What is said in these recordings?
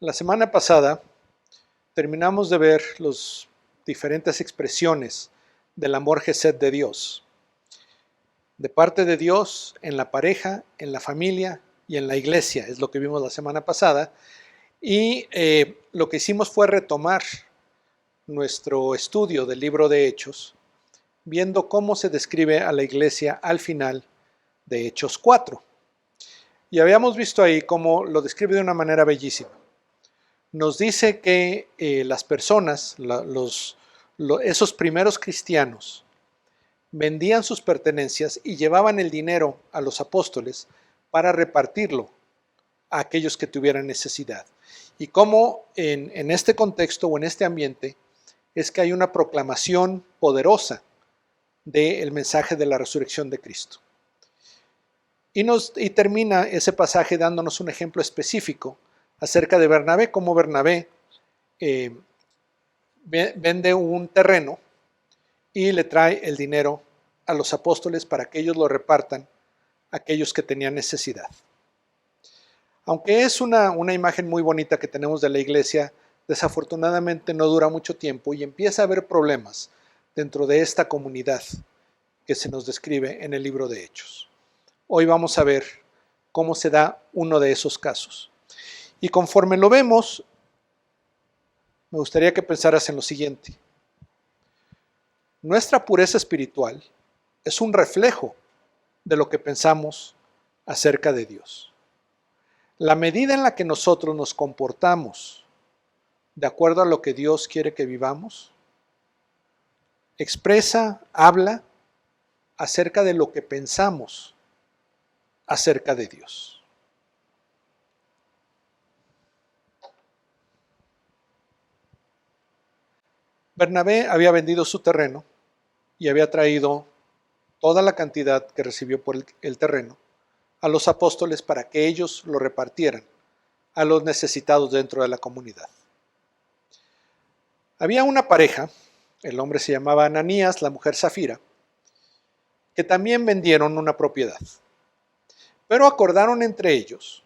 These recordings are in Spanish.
La semana pasada terminamos de ver las diferentes expresiones del amor Gesed de Dios. De parte de Dios, en la pareja, en la familia y en la iglesia, es lo que vimos la semana pasada. Y lo que hicimos fue retomar nuestro estudio del libro de Hechos, viendo cómo se describe a la iglesia al final de Hechos 4. Y habíamos visto ahí cómo lo describe de una manera bellísima. Nos dice que las personas, esos primeros cristianos, vendían sus pertenencias y llevaban el dinero a los apóstoles para repartirlo a aquellos que tuvieran necesidad. Y cómo en este contexto o en este ambiente es que hay una proclamación poderosa del mensaje de la resurrección de Cristo. Y termina ese pasaje dándonos un ejemplo específico acerca de Bernabé, cómo Bernabé vende un terreno y le trae el dinero a los apóstoles para que ellos lo repartan a aquellos que tenían necesidad. Aunque es una imagen muy bonita que tenemos de la iglesia, desafortunadamente no dura mucho tiempo y empieza a haber problemas dentro de esta comunidad que se nos describe en el libro de Hechos. Hoy vamos a ver cómo se da uno de esos casos. Y conforme lo vemos, me gustaría que pensaras en lo siguiente. Nuestra pureza espiritual es un reflejo de lo que pensamos acerca de Dios. La medida en la que nosotros nos comportamos de acuerdo a lo que Dios quiere que vivamos, habla acerca de lo que pensamos acerca de Dios. Bernabé había vendido su terreno y había traído toda la cantidad que recibió por el terreno a los apóstoles para que ellos lo repartieran a los necesitados dentro de la comunidad. Había una pareja, el hombre se llamaba Ananías, la mujer Zafira, que también vendieron una propiedad, pero acordaron entre ellos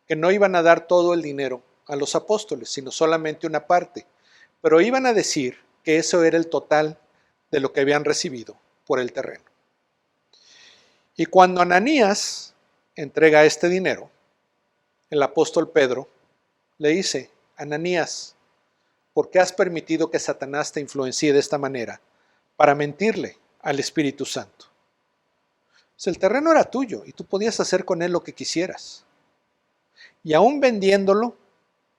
que no iban a dar todo el dinero a los apóstoles, sino solamente una parte, pero iban a decir que eso era el total de lo que habían recibido por el terreno. Y cuando Ananías entrega este dinero, el apóstol Pedro le dice: Ananías, ¿por qué has permitido que Satanás te influencie de esta manera para mentirle al Espíritu Santo? Pues el terreno era tuyo y tú podías hacer con él lo que quisieras. Y aún vendiéndolo,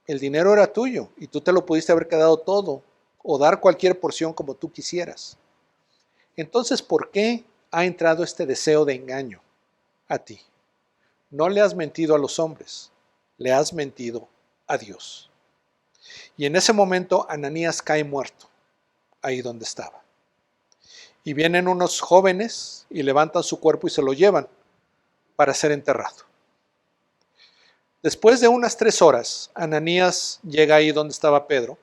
el dinero era tuyo y tú te lo pudiste haber quedado todo o dar cualquier porción como tú quisieras. Entonces, ¿por qué ha entrado este deseo de engaño a ti? No le has mentido a los hombres, le has mentido a Dios. Y en ese momento Ananías cae muerto, ahí donde estaba. Y vienen unos jóvenes y levantan su cuerpo y se lo llevan para ser enterrado. Después de unas 3 horas, Ananías llega ahí donde estaba Pedro,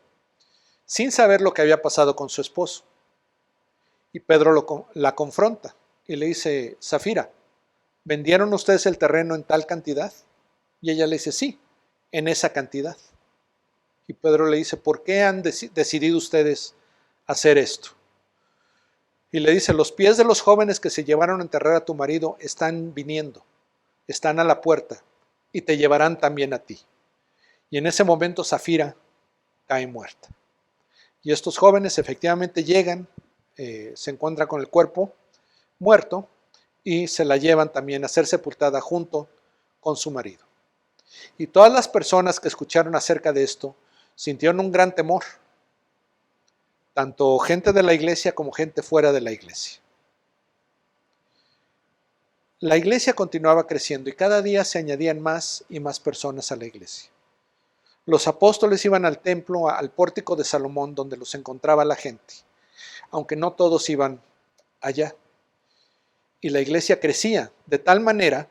sin saber lo que había pasado con su esposo. Y Pedro la confronta y le dice: Zafira, ¿vendieron ustedes el terreno en tal cantidad? Y ella le dice: sí, en esa cantidad. Y Pedro le dice: ¿por qué han decidido ustedes hacer esto? Y le dice: los pies de los jóvenes que se llevaron a enterrar a tu marido están viniendo, están a la puerta y te llevarán también a ti. Y en ese momento Zafira cae muerta. Y estos jóvenes efectivamente llegan, se encuentran con el cuerpo muerto y se la llevan también a ser sepultada junto con su marido. Y todas las personas que escucharon acerca de esto sintieron un gran temor, tanto gente de la iglesia como gente fuera de la iglesia. La iglesia continuaba creciendo y cada día se añadían más y más personas a la iglesia. Los apóstoles iban al templo, al pórtico de Salomón, donde los encontraba la gente, aunque no todos iban allá. Y la iglesia crecía de tal manera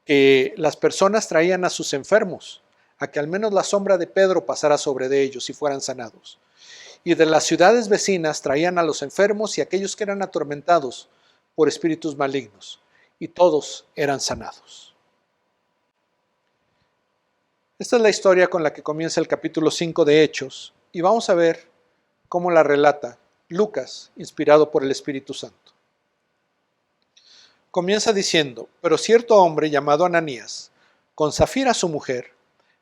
que las personas traían a sus enfermos, a que al menos la sombra de Pedro pasara sobre de ellos y fueran sanados. Y de las ciudades vecinas traían a los enfermos y a aquellos que eran atormentados por espíritus malignos, y todos eran sanados. Esta es la historia con la que comienza el capítulo 5 de Hechos y vamos a ver cómo la relata Lucas, inspirado por el Espíritu Santo. Comienza diciendo: pero cierto hombre llamado Ananías, con Safira su mujer,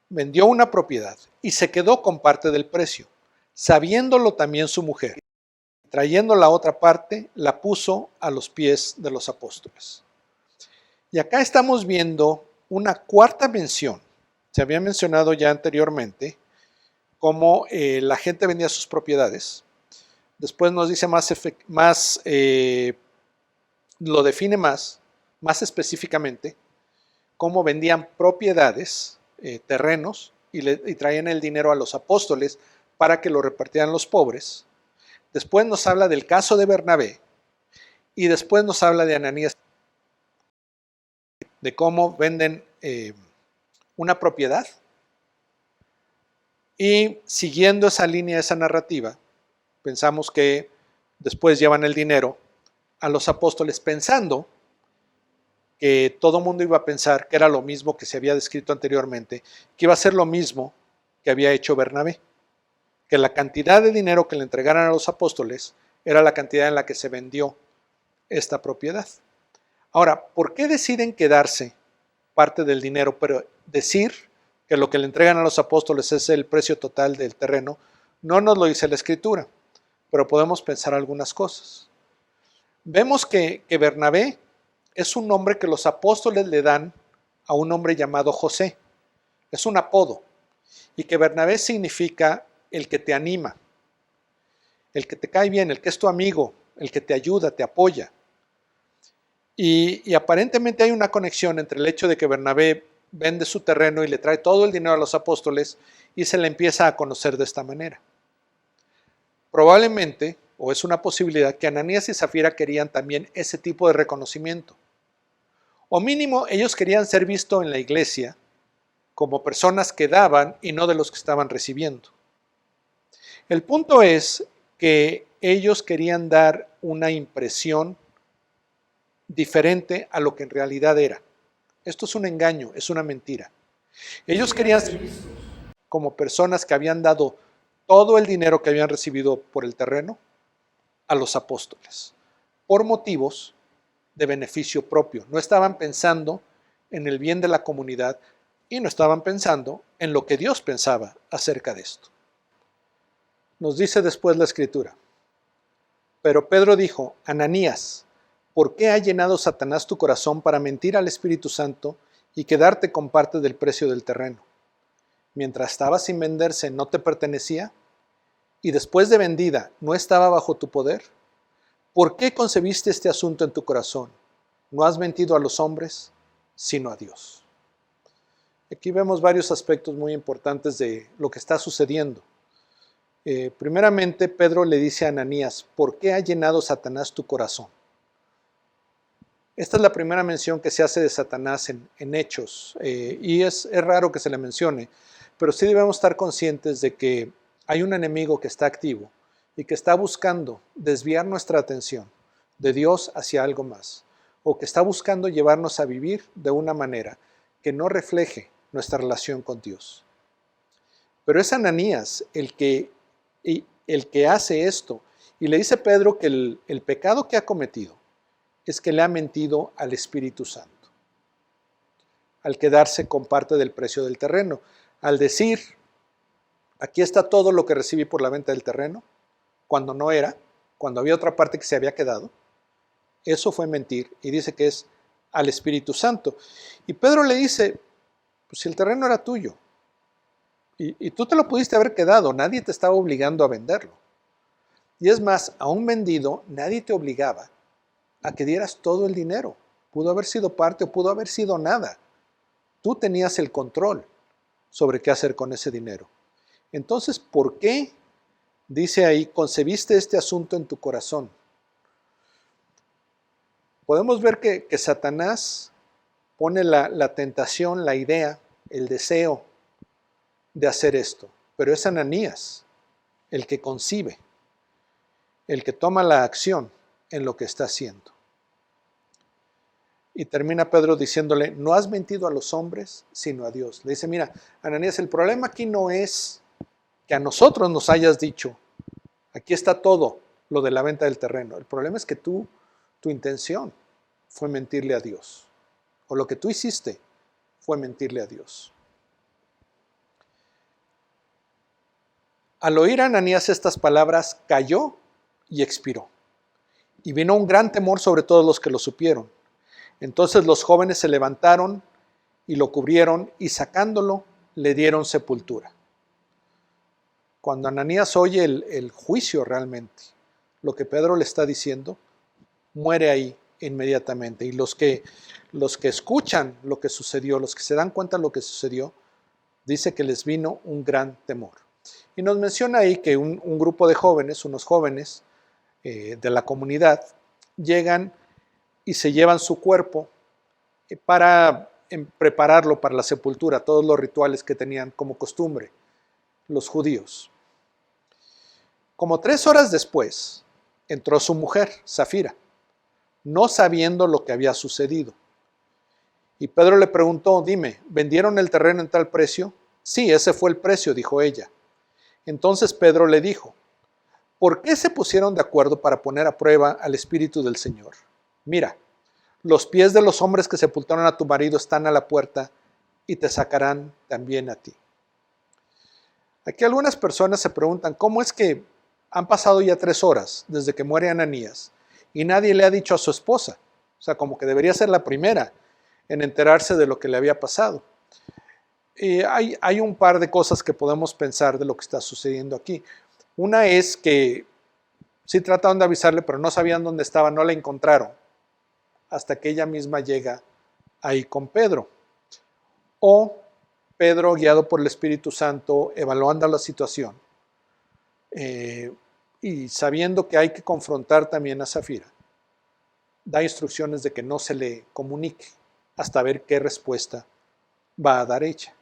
vendió una propiedad y se quedó con parte del precio, sabiéndolo también su mujer. Trayendo la otra parte, la puso a los pies de los apóstoles. Y acá estamos viendo una cuarta mención. Se había mencionado ya anteriormente cómo la gente vendía sus propiedades. Después nos dice lo define más específicamente, cómo vendían propiedades, terrenos, y traían el dinero a los apóstoles para que lo repartieran los pobres. Después nos habla del caso de Bernabé y después nos habla de Ananías, de cómo venden una propiedad y siguiendo esa línea, esa narrativa, pensamos que después llevan el dinero a los apóstoles pensando que todo mundo iba a pensar que era lo mismo que se había descrito anteriormente, que iba a ser lo mismo que había hecho Bernabé, que la cantidad de dinero que le entregaran a los apóstoles era la cantidad en la que se vendió esta propiedad. Ahora, ¿por qué deciden quedarse parte del dinero, pero decir que lo que le entregan a los apóstoles es el precio total del terreno? No nos lo dice la Escritura, pero podemos pensar algunas cosas. Vemos que Bernabé es un nombre que los apóstoles le dan a un hombre llamado José. Es un apodo. Y que Bernabé significa el que te anima, el que te cae bien, el que es tu amigo, el que te ayuda, te apoya. Y aparentemente hay una conexión entre el hecho de que Bernabé vende su terreno y le trae todo el dinero a los apóstoles y se le empieza a conocer de esta manera. Probablemente, o es una posibilidad, que Ananías y Zafira querían también ese tipo de reconocimiento. O mínimo, ellos querían ser vistos en la iglesia como personas que daban y no de los que estaban recibiendo. El punto es que ellos querían dar una impresión diferente a lo que en realidad era. Esto es un engaño, es una mentira. Ellos querían ser vistos como personas que habían dado todo el dinero que habían recibido por el terreno a los apóstoles, por motivos de beneficio propio. No estaban pensando en el bien de la comunidad y no estaban pensando en lo que Dios pensaba acerca de esto. Nos dice después la Escritura: pero Pedro dijo: Ananías, ¿por qué ha llenado Satanás tu corazón para mentir al Espíritu Santo y quedarte con parte del precio del terreno? Mientras estaba sin venderse, ¿no te pertenecía? Y después de vendida, ¿no estaba bajo tu poder? ¿Por qué concebiste este asunto en tu corazón? No has mentido a los hombres, sino a Dios. Aquí vemos varios aspectos muy importantes de lo que está sucediendo. Primeramente, Pedro le dice a Ananías: ¿por qué ha llenado Satanás tu corazón? Esta es la primera mención que se hace de Satanás en Hechos, y es raro que se le mencione, pero sí debemos estar conscientes de que hay un enemigo que está activo y que está buscando desviar nuestra atención de Dios hacia algo más, o que está buscando llevarnos a vivir de una manera que no refleje nuestra relación con Dios. Pero es Ananías el que hace esto, y le dice a Pedro que el pecado que ha cometido es que le ha mentido al Espíritu Santo, al quedarse con parte del precio del terreno, al decir: aquí está todo lo que recibí por la venta del terreno, cuando no era, cuando había otra parte que se había quedado. Eso fue mentir, y dice que es al Espíritu Santo. Y Pedro le dice: pues si el terreno era tuyo, y tú te lo pudiste haber quedado, nadie te estaba obligando a venderlo. Y es más, aún vendido, nadie te obligaba a que dieras todo el dinero. Pudo haber sido parte o pudo haber sido nada. Tú tenías el control sobre qué hacer con ese dinero. Entonces, ¿por qué, dice ahí, concebiste este asunto en tu corazón? Podemos ver que Satanás pone la tentación, la idea, el deseo de hacer esto, pero es Ananías el que concibe, el que toma la acción en lo que está haciendo. Y termina Pedro diciéndole, no has mentido a los hombres, sino a Dios. Le dice, mira, Ananías, el problema aquí no es que a nosotros nos hayas dicho, aquí está todo lo de la venta del terreno. El problema es que tu intención fue mentirle a Dios. O lo que tú hiciste fue mentirle a Dios. Al oír a Ananías estas palabras, cayó y expiró. Y vino un gran temor sobre todos los que lo supieron. Entonces los jóvenes se levantaron y lo cubrieron y sacándolo le dieron sepultura. Cuando Ananías oye el juicio realmente, lo que Pedro le está diciendo, muere ahí inmediatamente. Y los que escuchan lo que sucedió, los que se dan cuenta de lo que sucedió, dice que les vino un gran temor. Y nos menciona ahí que un grupo de jóvenes, unos jóvenes de la comunidad, llegan y se llevan su cuerpo para prepararlo para la sepultura, todos los rituales que tenían como costumbre los judíos. Como 3 horas después, entró su mujer, Safira, no sabiendo lo que había sucedido. Y Pedro le preguntó, dime, ¿vendieron el terreno en tal precio? Sí, ese fue el precio, dijo ella. Entonces Pedro le dijo, ¿por qué se pusieron de acuerdo para poner a prueba al Espíritu del Señor? Mira, los pies de los hombres que sepultaron a tu marido están a la puerta y te sacarán también a ti. Aquí algunas personas se preguntan, ¿cómo es que han pasado ya 3 horas desde que muere Ananías y nadie le ha dicho a su esposa? O sea, como que debería ser la primera en enterarse de lo que le había pasado. Hay un par de cosas que podemos pensar de lo que está sucediendo aquí. Una es que sí trataron de avisarle, pero no sabían dónde estaba, no la encontraron, hasta que ella misma llega ahí con Pedro. O Pedro, guiado por el Espíritu Santo, evaluando la situación y sabiendo que hay que confrontar también a Safira, da instrucciones de que no se le comunique hasta ver qué respuesta va a dar ella.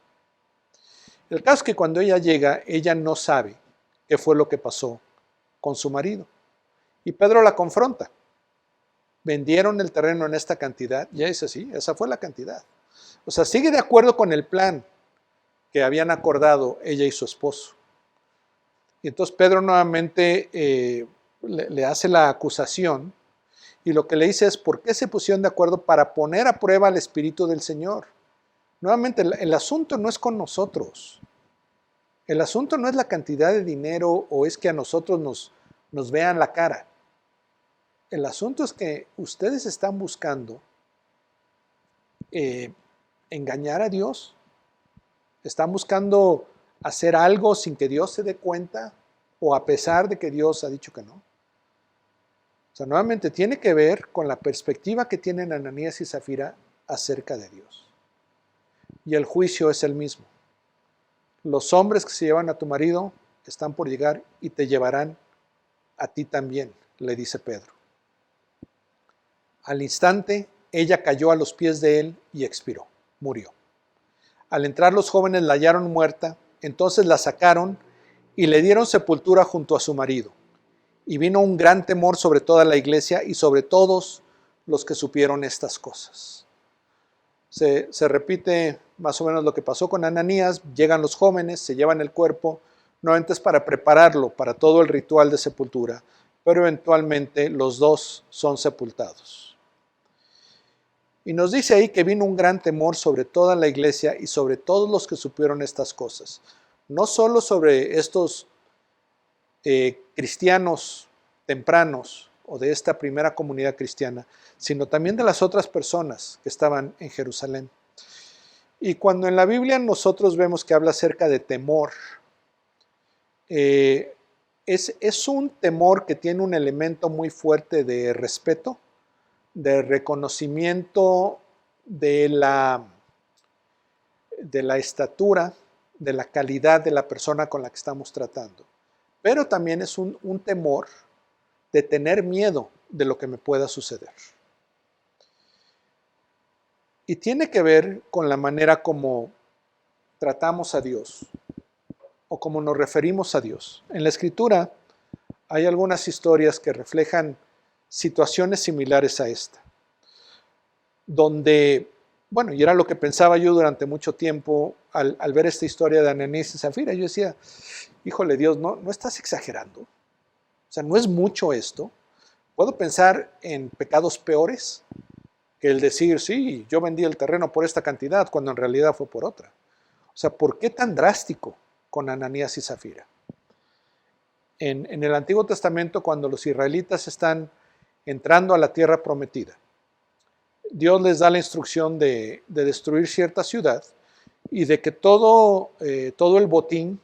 El caso es que cuando ella llega, ella no sabe qué fue lo que pasó con su marido. Y Pedro la confronta. ¿Vendieron el terreno en esta cantidad? Y ella dice, sí, esa fue la cantidad. O sea, sigue de acuerdo con el plan que habían acordado ella y su esposo. Y entonces Pedro nuevamente le hace la acusación y lo que le dice es, ¿por qué se pusieron de acuerdo para poner a prueba al Espíritu del Señor? Nuevamente, el asunto no es con nosotros. El asunto no es la cantidad de dinero o es que a nosotros nos vean la cara. El asunto es que ustedes están buscando engañar a Dios. Están buscando hacer algo sin que Dios se dé cuenta o a pesar de que Dios ha dicho que no. O sea, nuevamente tiene que ver con la perspectiva que tienen Ananías y Safira acerca de Dios. Y el juicio es el mismo. Los hombres que se llevan a tu marido están por llegar y te llevarán a ti también, le dice Pedro. Al instante, ella cayó a los pies de él y expiró, murió. Al entrar los jóvenes la hallaron muerta, entonces la sacaron y le dieron sepultura junto a su marido. Y vino un gran temor sobre toda la iglesia y sobre todos los que supieron estas cosas. Se repite más o menos lo que pasó con Ananías, llegan los jóvenes, se llevan el cuerpo, nuevamente es para prepararlo para todo el ritual de sepultura, pero eventualmente los dos son sepultados. Y nos dice ahí que vino un gran temor sobre toda la iglesia y sobre todos los que supieron estas cosas. No solo sobre estos cristianos tempranos o de esta primera comunidad cristiana, sino también de las otras personas que estaban en Jerusalén. Y cuando en la Biblia nosotros vemos que habla acerca de temor, es un temor que tiene un elemento muy fuerte de respeto, de reconocimiento de la estatura, de la calidad de la persona con la que estamos tratando. Pero también es un temor de tener miedo de lo que me pueda suceder. Y tiene que ver con la manera como tratamos a Dios o como nos referimos a Dios. En la Escritura hay algunas historias que reflejan situaciones similares a esta. donde, bueno, y era lo que pensaba yo durante mucho tiempo al ver esta historia de Ananías y Zafira. Yo decía, híjole Dios, ¿no estás exagerando? O sea, ¿no es mucho esto? ¿Puedo pensar en pecados peores que el decir, sí, yo vendí el terreno por esta cantidad, cuando en realidad fue por otra? O sea, ¿por qué tan drástico con Ananías y Zafira? En el Antiguo Testamento, cuando los israelitas están entrando a la tierra prometida, Dios les da la instrucción de destruir cierta ciudad y de que todo el botín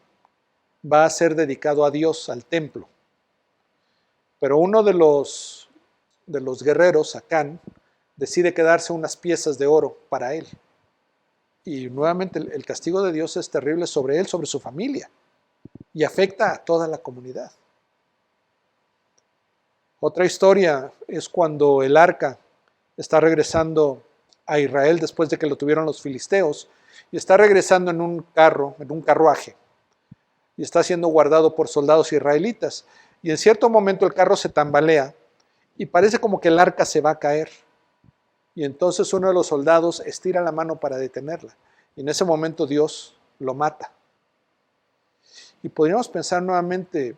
va a ser dedicado a Dios, al templo. Pero uno de los guerreros, Acán, decide quedarse unas piezas de oro para él. Y nuevamente el castigo de Dios es terrible sobre él, sobre su familia, y afecta a toda la comunidad. Otra historia es cuando el arca está regresando a Israel después de que lo tuvieron los filisteos, y está regresando en un carruaje, y está siendo guardado por soldados israelitas. Y en cierto momento el carro se tambalea y parece como que el arca se va a caer. Y entonces uno de los soldados estira la mano para detenerla. Y en ese momento Dios lo mata. Y podríamos pensar nuevamente,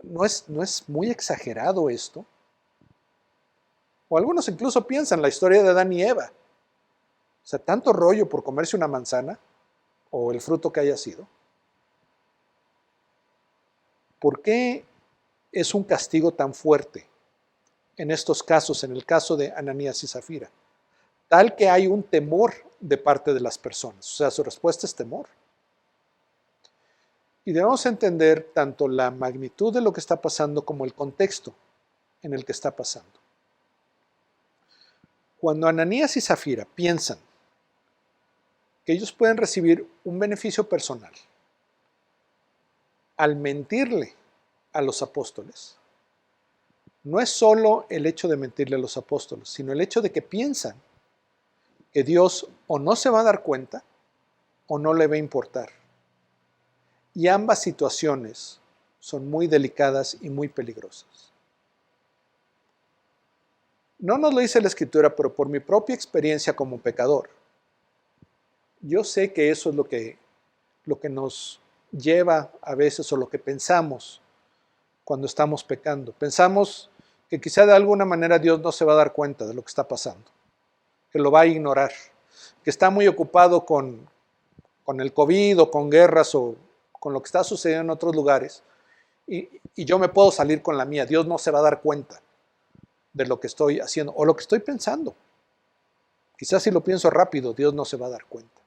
¿no es muy exagerado esto? O algunos incluso piensan la historia de Adán y Eva. O sea, tanto rollo por comerse una manzana o el fruto que haya sido. ¿Por qué es un castigo tan fuerte en estos casos, en el caso de Ananías y Zafira? Tal que hay un temor de parte de las personas. O sea, su respuesta es temor. Y debemos entender tanto la magnitud de lo que está pasando como el contexto en el que está pasando. Cuando Ananías y Zafira piensan que ellos pueden recibir un beneficio personal al mentirle a los apóstoles, no es solo el hecho de mentirle a los apóstoles, sino el hecho de que piensan que Dios o no se va a dar cuenta o no le va a importar. Y ambas situaciones son muy delicadas y muy peligrosas. No nos lo dice la Escritura, pero por mi propia experiencia como pecador, yo sé que eso es lo que nos lleva a veces, o lo que pensamos cuando estamos pecando. Pensamos que quizá de alguna manera Dios no se va a dar cuenta de lo que está pasando, que lo va a ignorar, que está muy ocupado con el COVID o con guerras o con lo que está sucediendo en otros lugares, y yo me puedo salir con la mía. Dios no se va a dar cuenta de lo que estoy haciendo o lo que estoy pensando. Quizás si lo pienso rápido, Dios no se va a dar cuenta.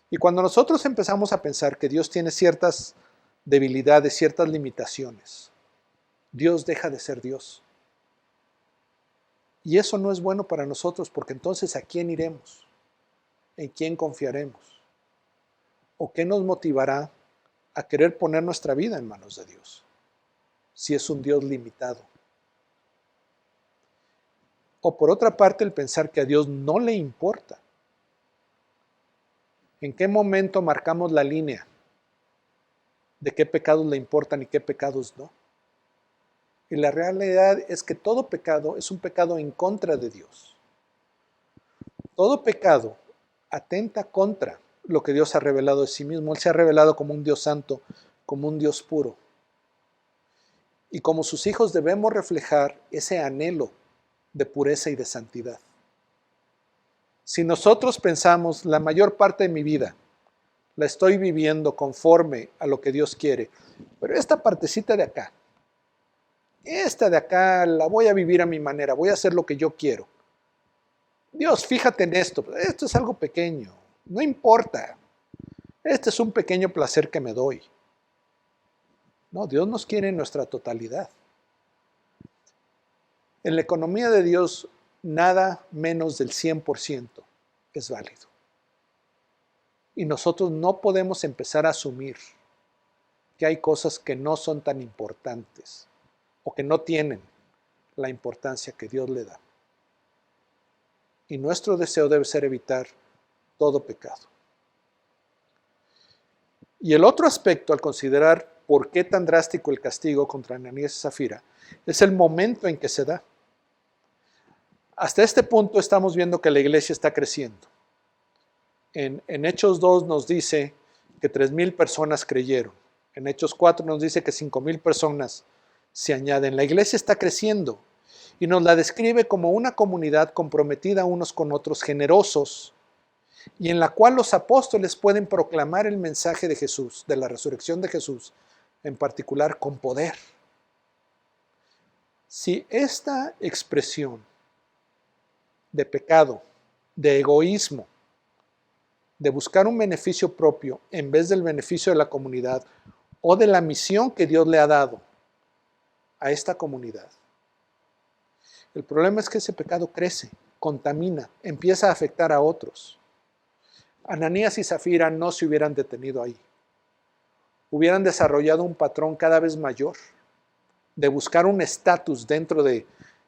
Y cuando nosotros empezamos a pensar que Dios tiene ciertas debilidades, ciertas limitaciones, Dios deja de ser Dios. Y eso no es bueno para nosotros, porque entonces ¿a quién iremos? ¿En quién confiaremos? ¿O qué nos motivará a querer poner nuestra vida en manos de Dios, si es un Dios limitado? O por otra parte, el pensar que a Dios no le importa. ¿En qué momento marcamos la línea de qué pecados le importan y qué pecados no? Y la realidad es que todo pecado es un pecado en contra de Dios. Todo pecado atenta contra lo que Dios ha revelado de sí mismo. Él se ha revelado como un Dios santo, como un Dios puro. Y como sus hijos debemos reflejar ese anhelo de pureza y de santidad. Si nosotros pensamos, la mayor parte de mi vida la estoy viviendo conforme a lo que Dios quiere, pero esta partecita de acá, esta de acá la voy a vivir a mi manera, voy a hacer lo que yo quiero. Dios, fíjate en esto es algo pequeño, no importa. Este es un pequeño placer que me doy. No, Dios nos quiere en nuestra totalidad. En la economía de Dios, nada menos del 100% es válido. Y nosotros no podemos empezar a asumir que hay cosas que no son tan importantes o que no tienen la importancia que Dios le da. Y nuestro deseo debe ser evitar todo pecado. Y el otro aspecto al considerar por qué tan drástico el castigo contra Ananías y Zafira es el momento en que se da. Hasta este punto estamos viendo que la iglesia está creciendo. En Hechos 2 nos dice que 3,000 personas creyeron. En Hechos 4 nos dice que 5,000 personas se añaden. La iglesia está creciendo y nos la describe como una comunidad comprometida unos con otros, generosos, y en la cual los apóstoles pueden proclamar el mensaje de Jesús, de la resurrección de Jesús, en particular con poder. Si esta expresión de pecado, de egoísmo, de buscar un beneficio propio en vez del beneficio de la comunidad o de la misión que Dios le ha dado a esta comunidad, el problema es que ese pecado crece, contamina, empieza a afectar a otros. Ananías y Zafira no se hubieran detenido ahí. Hubieran desarrollado un patrón cada vez mayor de buscar un estatus dentro de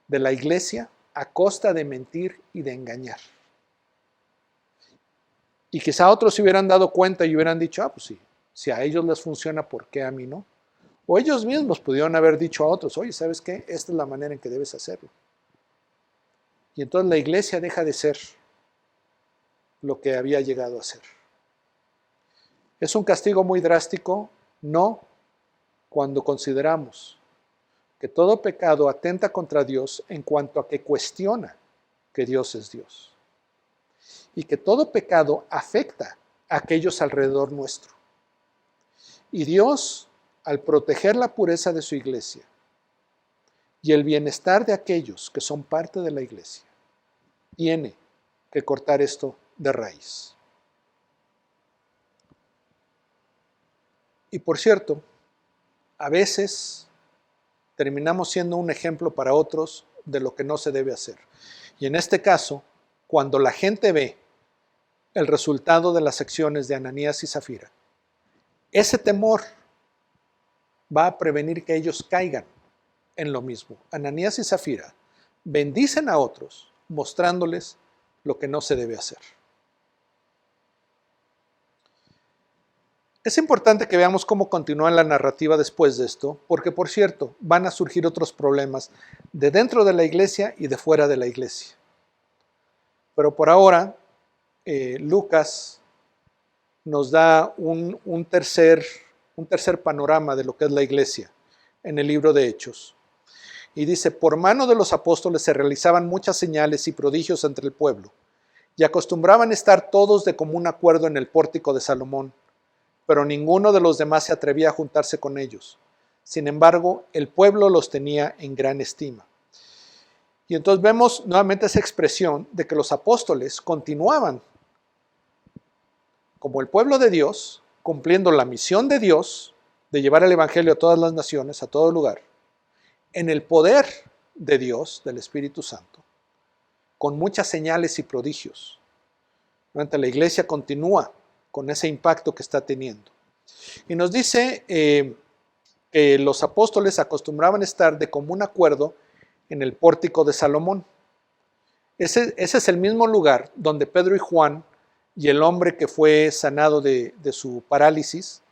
la iglesia a costa de mentir y de engañar. Y quizá otros se hubieran dado cuenta y hubieran dicho, pues sí, si a ellos les funciona, ¿por qué a mí no? O ellos mismos pudieron haber dicho a otros, oye, ¿sabes qué? Esta es la manera en que debes hacerlo. Y entonces la iglesia deja de ser lo que había llegado a ser. ¿Es un castigo muy drástico? No, cuando consideramos que todo pecado atenta contra Dios en cuanto a que cuestiona que Dios es Dios. Y que todo pecado afecta a aquellos alrededor nuestro. Y Dios, al proteger la pureza de su iglesia y el bienestar de aquellos que son parte de la iglesia, tiene que cortar esto de raíz. Y por cierto, a veces terminamos siendo un ejemplo para otros de lo que no se debe hacer. Y en este caso, cuando la gente ve el resultado de las acciones de Ananías y Zafira, ese temor va a prevenir que ellos caigan en lo mismo. Ananías y Zafira bendicen a otros mostrándoles lo que no se debe hacer. Es importante que veamos cómo continúa la narrativa después de esto, porque por cierto, van a surgir otros problemas de dentro de la iglesia y de fuera de la iglesia. Pero por ahora, Lucas nos da un tercer panorama de lo que es la iglesia en el libro de Hechos. Y dice, por mano de los apóstoles se realizaban muchas señales y prodigios entre el pueblo, y acostumbraban estar todos de común acuerdo en el pórtico de Salomón, pero ninguno de los demás se atrevía a juntarse con ellos. Sin embargo, el pueblo los tenía en gran estima. Y entonces vemos nuevamente esa expresión de que los apóstoles continuaban como el pueblo de Dios, cumpliendo la misión de Dios de llevar el evangelio a todas las naciones, a todo lugar, en el poder de Dios, del Espíritu Santo, con muchas señales y prodigios. Durante la iglesia continúa con ese impacto que está teniendo. Y nos dice que los apóstoles acostumbraban estar de común acuerdo en el pórtico de Salomón. Ese es el mismo lugar donde Pedro y Juan y el hombre que fue sanado de su parálisis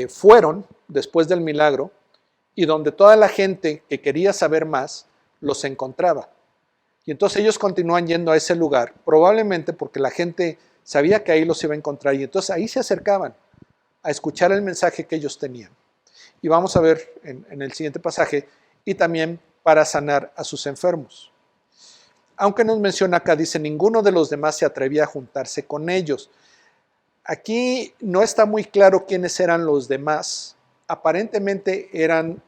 fueron después del milagro, y donde toda la gente que quería saber más los encontraba. Y entonces ellos continúan yendo a ese lugar, probablemente porque la gente sabía que ahí los iba a encontrar, y entonces ahí se acercaban a escuchar el mensaje que ellos tenían. Y vamos a ver en el siguiente pasaje, y también para sanar a sus enfermos. Aunque nos menciona acá, dice, ninguno de los demás se atrevía a juntarse con ellos. Aquí no está muy claro quiénes eran los demás. Aparentemente eran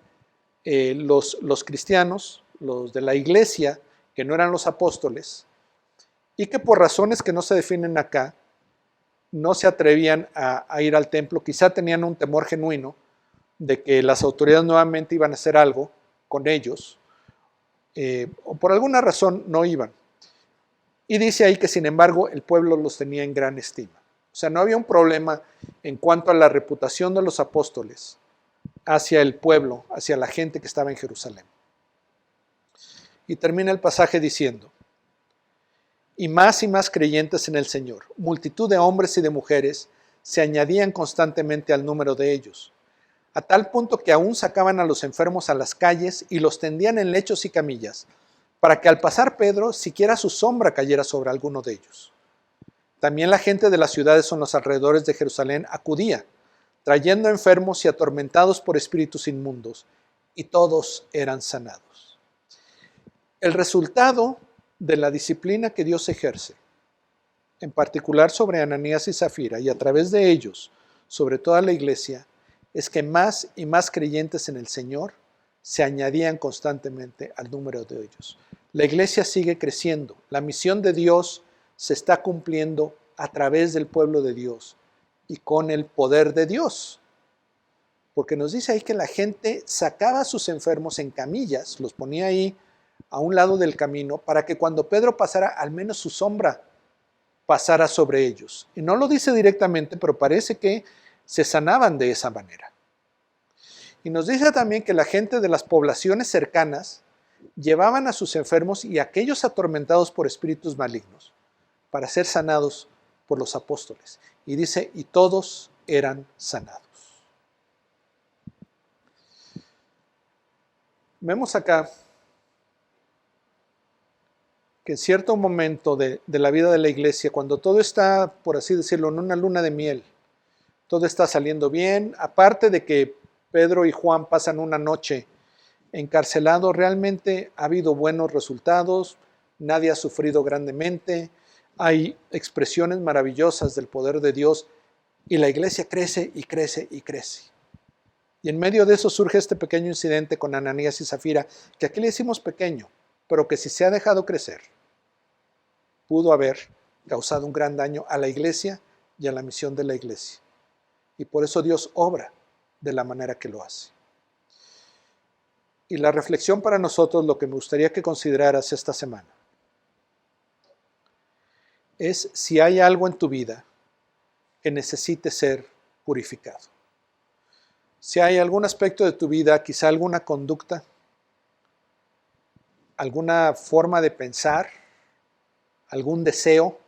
los cristianos, los de la iglesia, que no eran los apóstoles, y que por razones que no se definen acá, no se atrevían a ir al templo. Quizá tenían un temor genuino de que las autoridades nuevamente iban a hacer algo con ellos, o por alguna razón no iban. Y dice ahí que sin embargo el pueblo los tenía en gran estima. O sea, no había un problema en cuanto a la reputación de los apóstoles hacia el pueblo, hacia la gente que estaba en Jerusalén. Y termina el pasaje diciendo, y más creyentes en el Señor, multitud de hombres y de mujeres se añadían constantemente al número de ellos, a tal punto que aún sacaban a los enfermos a las calles y los tendían en lechos y camillas para que al pasar Pedro, siquiera su sombra cayera sobre alguno de ellos. También la gente de las ciudades en los alrededores de Jerusalén acudía, trayendo enfermos y atormentados por espíritus inmundos, y todos eran sanados. El resultado de la disciplina que Dios ejerce, en particular sobre Ananías y Zafira, y a través de ellos, sobre toda la iglesia, es que más y más creyentes en el Señor se añadían constantemente al número de ellos. La iglesia sigue creciendo, la misión de Dios se está cumpliendo a través del pueblo de Dios y con el poder de Dios. Porque nos dice ahí que la gente sacaba a sus enfermos en camillas, los ponía ahí a un lado del camino, para que cuando Pedro pasara, al menos su sombra pasara sobre ellos. Y no lo dice directamente, pero parece que se sanaban de esa manera. Y nos dice también que la gente de las poblaciones cercanas llevaban a sus enfermos y a aquellos atormentados por espíritus malignos para ser sanados por los apóstoles. Y dice, y todos eran sanados. Vemos acá que en cierto momento de la vida de la iglesia, cuando todo está, por así decirlo, en una luna de miel, todo está saliendo bien, aparte de que Pedro y Juan pasan una noche encarcelados, realmente ha habido buenos resultados, nadie ha sufrido grandemente, hay expresiones maravillosas del poder de Dios y la iglesia crece y crece y crece. Y en medio de eso surge este pequeño incidente con Ananías y Zafira, que aquí le decimos pequeño, pero que si se ha dejado crecer, pudo haber causado un gran daño a la iglesia y a la misión de la iglesia. Y por eso Dios obra de la manera que lo hace. Y la reflexión para nosotros, lo que me gustaría que consideraras esta semana, es si hay algo en tu vida que necesite ser purificado. Si hay algún aspecto de tu vida, quizá alguna conducta, alguna forma de pensar, algún deseo,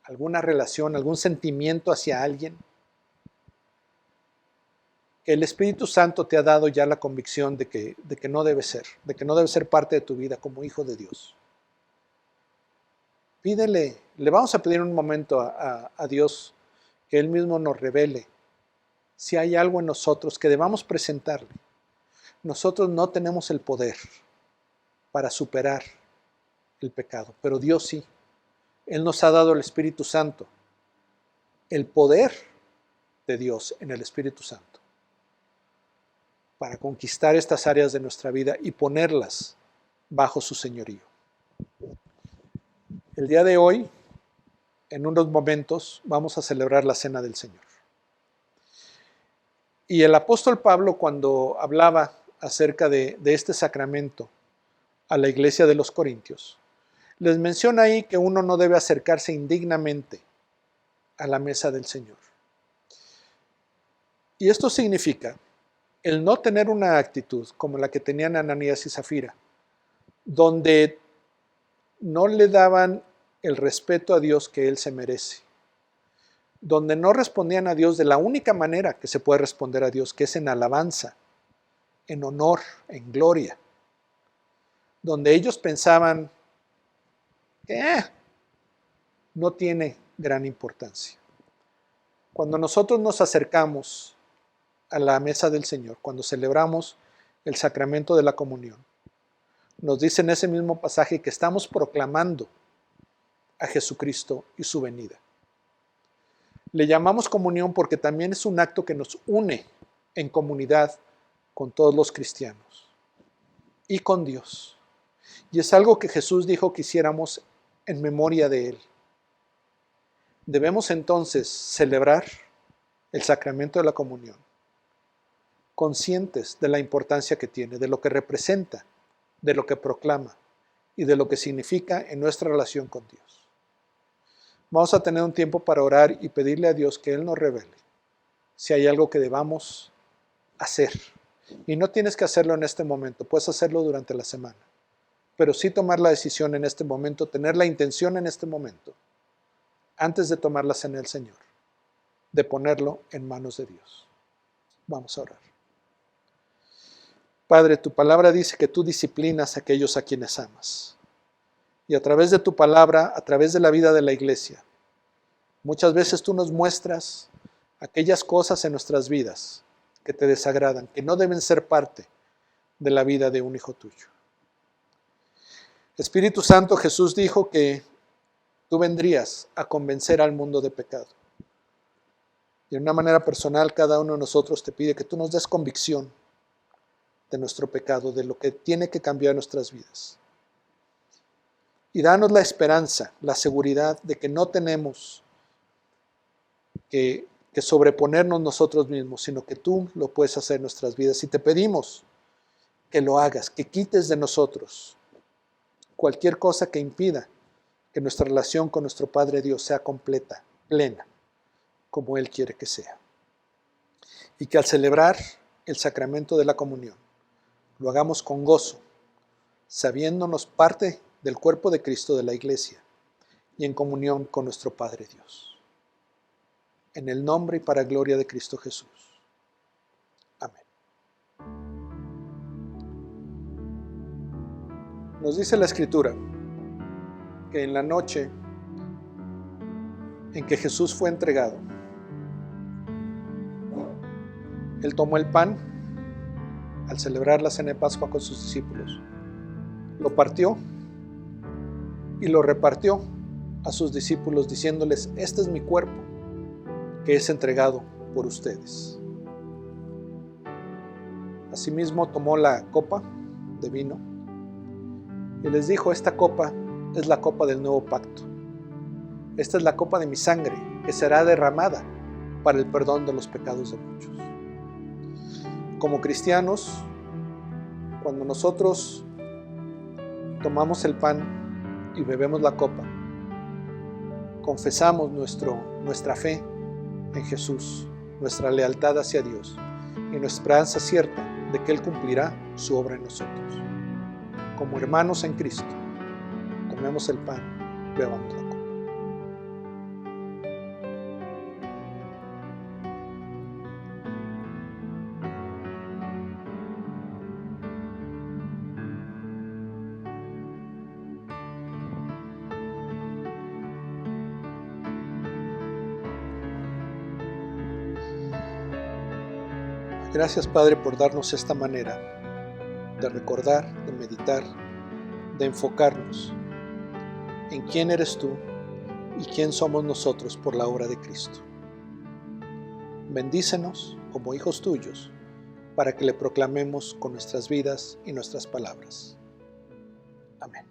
alguna relación, algún sentimiento hacia alguien, que el Espíritu Santo te ha dado ya la convicción de que no debe ser parte de tu vida como hijo de Dios. Pídele, le vamos a pedir un momento a Dios que Él mismo nos revele si hay algo en nosotros que debamos presentarle. Nosotros no tenemos el poder para superar el pecado, pero Dios sí. Él nos ha dado el Espíritu Santo, el poder de Dios en el Espíritu Santo, para conquistar estas áreas de nuestra vida y ponerlas bajo su señorío. El día de hoy, en unos momentos, vamos a celebrar la Cena del Señor. Y el apóstol Pablo, cuando hablaba acerca de este sacramento a la iglesia de los Corintios, les menciona ahí que uno no debe acercarse indignamente a la mesa del Señor. Y esto significa el no tener una actitud como la que tenían Ananías y Zafira, donde no le daban el respeto a Dios que Él se merece, donde no respondían a Dios de la única manera que se puede responder a Dios, que es en alabanza, en honor, en gloria, donde ellos pensaban que no tiene gran importancia. Cuando nosotros nos acercamos a la mesa del Señor, cuando celebramos el sacramento de la comunión, nos dice en ese mismo pasaje que estamos proclamando a Jesucristo y su venida. Le llamamos comunión porque también es un acto que nos une en comunidad con todos los cristianos y con Dios. Y es algo que Jesús dijo que hiciéramos en memoria de Él. Debemos entonces celebrar el sacramento de la comunión, conscientes de la importancia que tiene, de lo que representa, de lo que proclama y de lo que significa en nuestra relación con Dios. Vamos a tener un tiempo para orar y pedirle a Dios que Él nos revele si hay algo que debamos hacer. Y no tienes que hacerlo en este momento, puedes hacerlo durante la semana. Pero sí tomar la decisión en este momento, tener la intención en este momento, antes de tomar la cena del Señor, de ponerlo en manos de Dios. Vamos a orar. Padre, tu palabra dice que tú disciplinas a aquellos a quienes amas. Y a través de tu palabra, a través de la vida de la iglesia, muchas veces tú nos muestras aquellas cosas en nuestras vidas que te desagradan, que no deben ser parte de la vida de un hijo tuyo. Espíritu Santo, Jesús dijo que tú vendrías a convencer al mundo de pecado. Y de una manera personal, cada uno de nosotros te pide que tú nos des convicción de nuestro pecado, de lo que tiene que cambiar nuestras vidas. Y danos la esperanza, la seguridad de que no tenemos que sobreponernos nosotros mismos, sino que tú lo puedes hacer en nuestras vidas. Y te pedimos que lo hagas, que quites de nosotros cualquier cosa que impida que nuestra relación con nuestro Padre Dios sea completa, plena, como Él quiere que sea. Y que al celebrar el sacramento de la comunión, lo hagamos con gozo, sabiéndonos parte del cuerpo de Cristo de la Iglesia y en comunión con nuestro Padre Dios. En el nombre y para gloria de Cristo Jesús. Amén. Nos dice la Escritura que en la noche en que Jesús fue entregado, Él tomó el pan al celebrar la cena de Pascua con sus discípulos, lo partió y lo repartió a sus discípulos diciéndoles: este es mi cuerpo que es entregado por ustedes. Asimismo tomó la copa de vino y les dijo: esta copa es la copa del nuevo pacto. Esta es la copa de mi sangre que será derramada para el perdón de los pecados de muchos. Como cristianos, cuando nosotros tomamos el pan y bebemos la copa, confesamos nuestra fe en Jesús, nuestra lealtad hacia Dios y nuestra esperanza cierta de que Él cumplirá su obra en nosotros. Como hermanos en Cristo, tomemos el pan, bebamos la copa. Gracias, Padre, por darnos esta manera de recordar, de meditar, de enfocarnos en quién eres tú y quién somos nosotros por la obra de Cristo. Bendícenos como hijos tuyos para que le proclamemos con nuestras vidas y nuestras palabras. Amén.